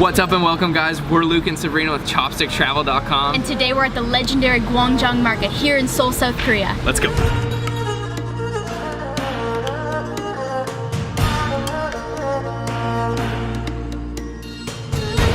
What's up and welcome guys, we're Luke and Sabrina with ChopstickTravel.com. And today we're at the legendary Gwangjang Market here in Seoul, South Korea. Let's go.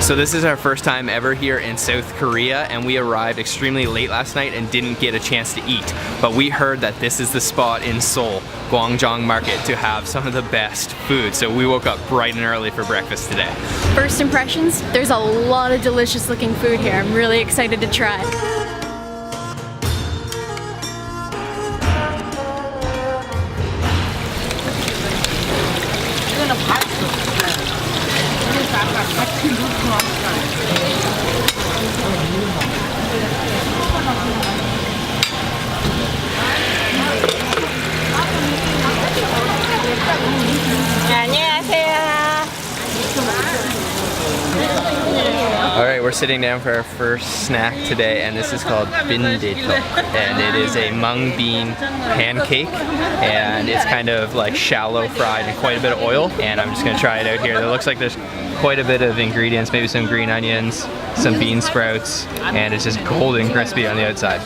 So this is our first time ever here in South Korea, and we arrived extremely late last night and didn't get a chance to eat. But we heard that this is the spot in Seoul, Gwangjang Market, to have some of the best food. So we woke up bright and early for breakfast today. First impressions, there's a lot of delicious looking food here. I'm really excited to try it. Alright, we're sitting down for our first snack today, and this is called bindae-deok, and it is a mung bean pancake, and it's kind of like shallow fried in quite a bit of oil, and I'm just going to try it out here. It looks like there's quite a bit of ingredients, maybe some green onions, some bean sprouts, and it's just golden crispy on the outside.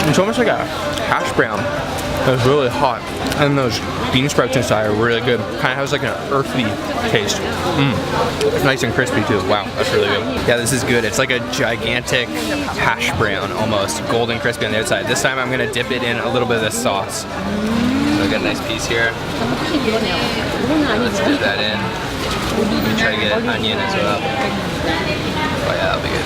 It's almost like a hash brown. It's really hot, and those bean sprouts inside are really good. Kind of has like an earthy taste. It's nice and crispy too. Wow, that's really good. Yeah, this is good. It's like a gigantic hash brown almost, golden crispy on the outside. This time I'm gonna dip it in a little bit of the sauce. So I got a nice piece here. Let's dip that in. Let me try to get an onion as well. Oh yeah, that'll be good.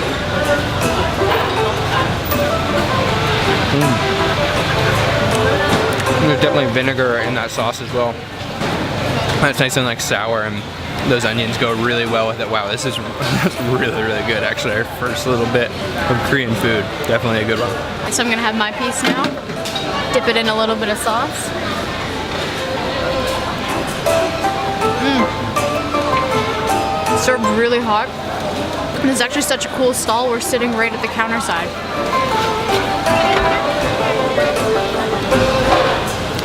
There's definitely vinegar in that sauce as well. It's nice and like sour, and those onions go really well with it. Wow, this is really, really good actually. Our first little bit of Korean food. Definitely a good one. So I'm gonna have my piece now. Dip it in a little bit of sauce. It's served really hot. And it's actually such a cool stall. We're sitting right at the counter side.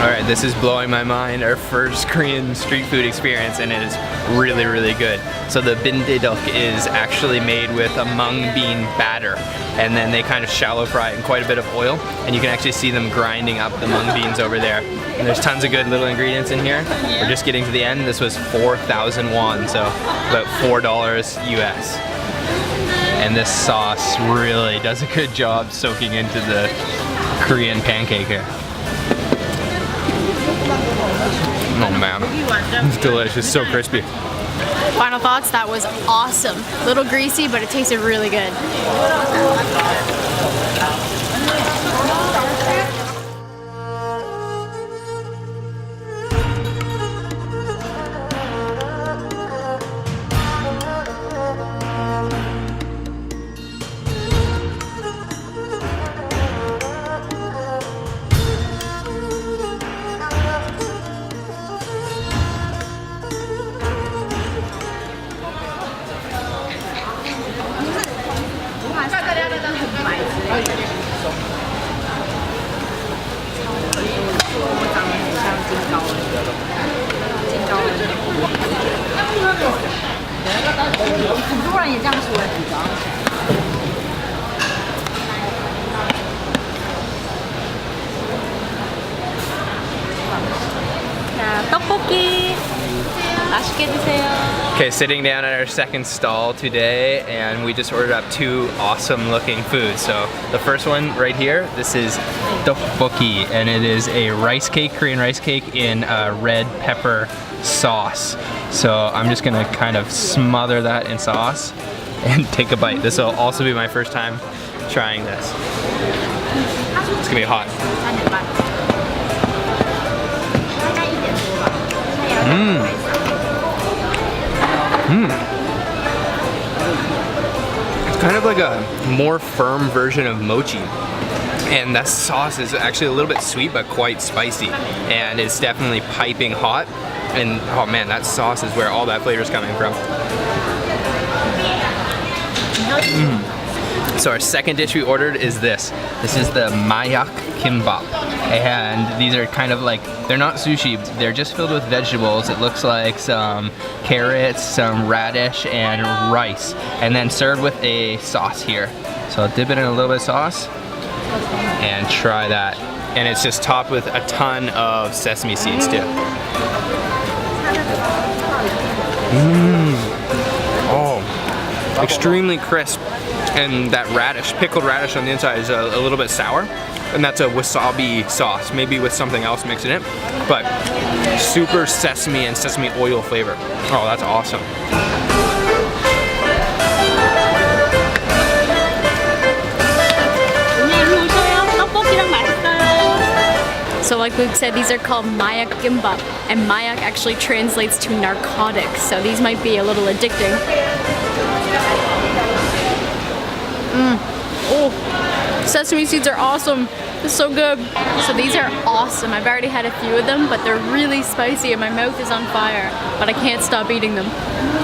Alright, this is blowing my mind. Our first Korean street food experience, and it is really, really good. So the bindae-deok is actually made with a mung bean batter, and then they kind of shallow fry it in quite a bit of oil, and you can actually see them grinding up the mung beans over there. And there's tons of good little ingredients in here. We're just getting to the end. This was 4,000 won, so about $4 US. And this sauce really does a good job soaking into the Korean pancake here. Oh man, it's delicious, so crispy. Final thoughts, that was awesome. A little greasy, but it tasted really good. 떡볶이 맛있게 드세요. Okay, sitting down at our second stall today, and we just ordered up two awesome looking foods. So the first one right here, this is tteokbokki, and it is a rice cake, Korean rice cake in a red pepper sauce. So I'm just gonna kind of smother that in sauce and take a bite. This will also be my first time trying this. It's gonna be hot. It's kind of like a more firm version of mochi. And that sauce is actually a little bit sweet but quite spicy. And it's definitely piping hot. And oh man, that sauce is where all that flavor is coming from. So our second dish we ordered is this. This is the mayak kimbap. And these are kind of like, they're not sushi, they're just filled with vegetables. It looks like some carrots, some radish, and rice. And then served with a sauce here. So I'll dip it in a little bit of sauce and try that. And it's just topped with a ton of sesame seeds too. Oh, extremely crisp. And that radish, pickled radish on the inside is a little bit sour. And that's a wasabi sauce, maybe with something else mixed in it. But super sesame and sesame oil flavor. Oh, that's awesome. So like Luke said, these are called mayak gimbap, and mayak actually translates to narcotics, so these might be a little addicting. Oh, sesame seeds are awesome. It's so good. So these are awesome. I've already had a few of them, but they're really spicy and my mouth is on fire, but I can't stop eating them.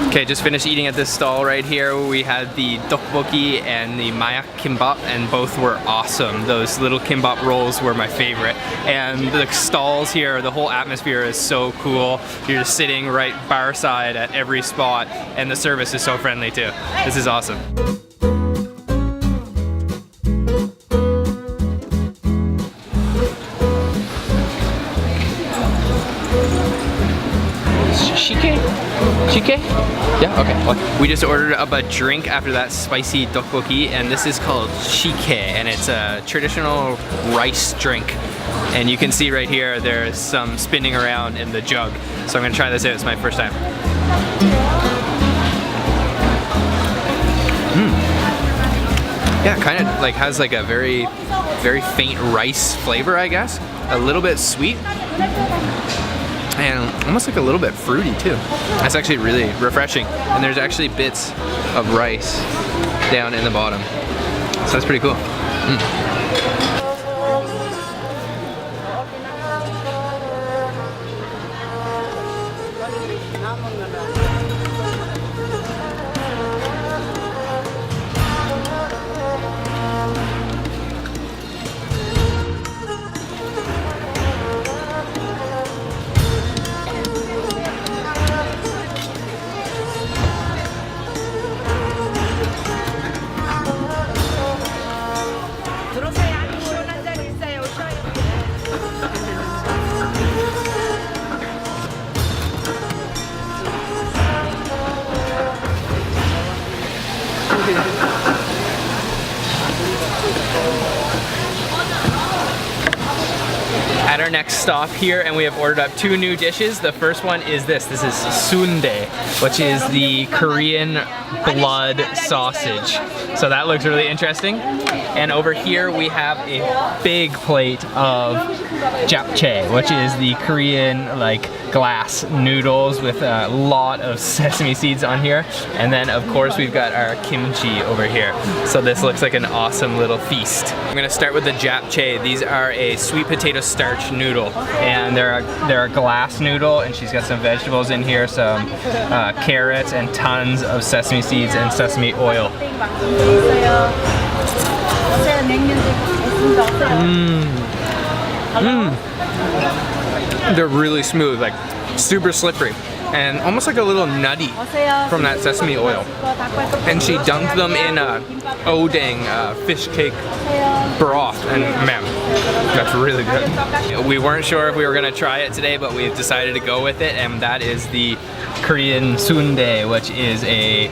Okay, just finished eating at this stall right here. We had the tteokbokki and the mayak kimbap, and both were awesome. Those little kimbap rolls were my favorite. And the stalls here, the whole atmosphere is so cool. You're just sitting right bar side at every spot, and the service is so friendly too. This is awesome. Shike? Yeah, okay. Well, we just ordered up a drink after that spicy tteokbokki, and this is called shike, and it's a traditional rice drink. And you can see right here, there's some spinning around in the jug. So I'm gonna try this out, it's my first time. Yeah, kind of like has like a very faint rice flavor, I guess. A little bit sweet. And almost like a little bit fruity too. That's actually really refreshing. And there's actually bits of rice down in the bottom. So that's pretty cool. At our next stop here, and we have ordered up 2 new dishes. The first one is this. This is sundae, which is the Korean blood sausage. So that looks really interesting. And over here we have a big plate of japchae, which is the Korean like glass noodles with a lot of sesame seeds on here. And then of course we've got our kimchi over here. So this looks like an awesome little feast. I'm gonna start with the japchae. These are a sweet potato starch noodle, and they're a glass noodle, and she's got some vegetables in here, some carrots and tons of sesame seeds and sesame oil. They're really smooth, like super slippery, and almost like a little nutty from that sesame oil. And she dunked them in odang fish cake broth, and man, that's really good. We weren't sure if we were gonna try it today, but we've decided to go with it, and that is the Korean sundae, which is a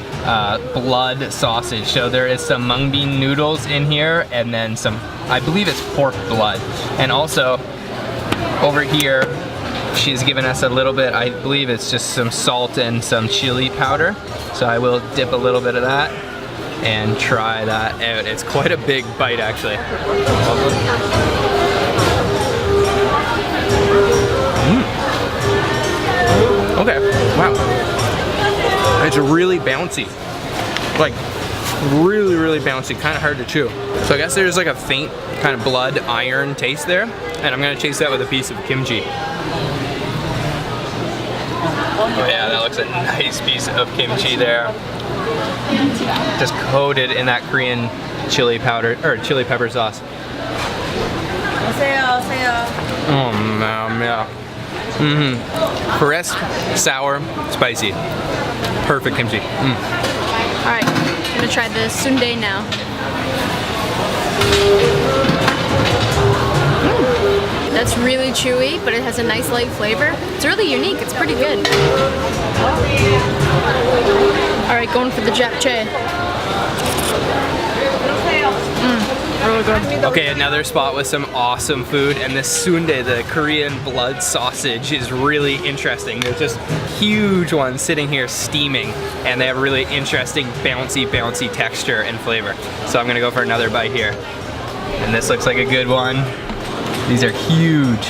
blood sausage. So there is some mung bean noodles in here, and then some, I believe it's pork blood. And also, over here, she's given us a little bit, I believe it's just some salt and some chili powder. So I will dip a little bit of that and try that out. It's quite a big bite, actually. Okay, wow. It's really bouncy. Like, really bouncy, kind of hard to chew. So I guess there's like a faint kind of blood iron taste there, and I'm gonna chase that with a piece of kimchi. Oh yeah, that looks a nice piece of kimchi there. Just coated in that Korean chili powder, or chili pepper sauce. Oh man, yeah. Crisp, sour, spicy. Perfect kimchi. Alright, I'm gonna try the sundae now. That's really chewy, but it has a nice light flavor. It's really unique, it's pretty good. Alright, going for the japchae. Really good. Okay, another spot with some awesome food, and this sundae, the Korean blood sausage, is really interesting. There's just huge ones sitting here steaming, and they have really interesting bouncy texture and flavor. So I'm gonna go for another bite here. And this looks like a good one. These are huge.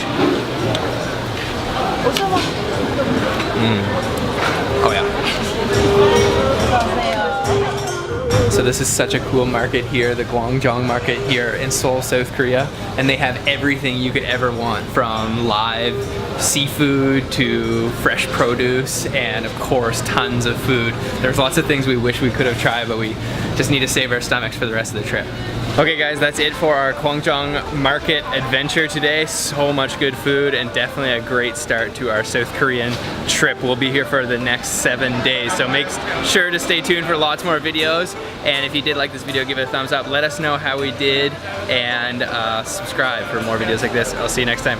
Oh yeah. So this is such a cool market here, the Gwangjang Market here in Seoul, South Korea. And they have everything you could ever want, from live seafood to fresh produce, and of course tons of food. There's lots of things we wish we could have tried, but we just need to save our stomachs for the rest of the trip. Okay guys, that's it for our Gwangjang Market adventure today. So much good food and definitely a great start to our South Korean trip. We'll be here for the next 7 days, so make sure to stay tuned for lots more videos. And if you did like this video, give it a thumbs up. Let us know how we did, and subscribe for more videos like this. I'll see you next time.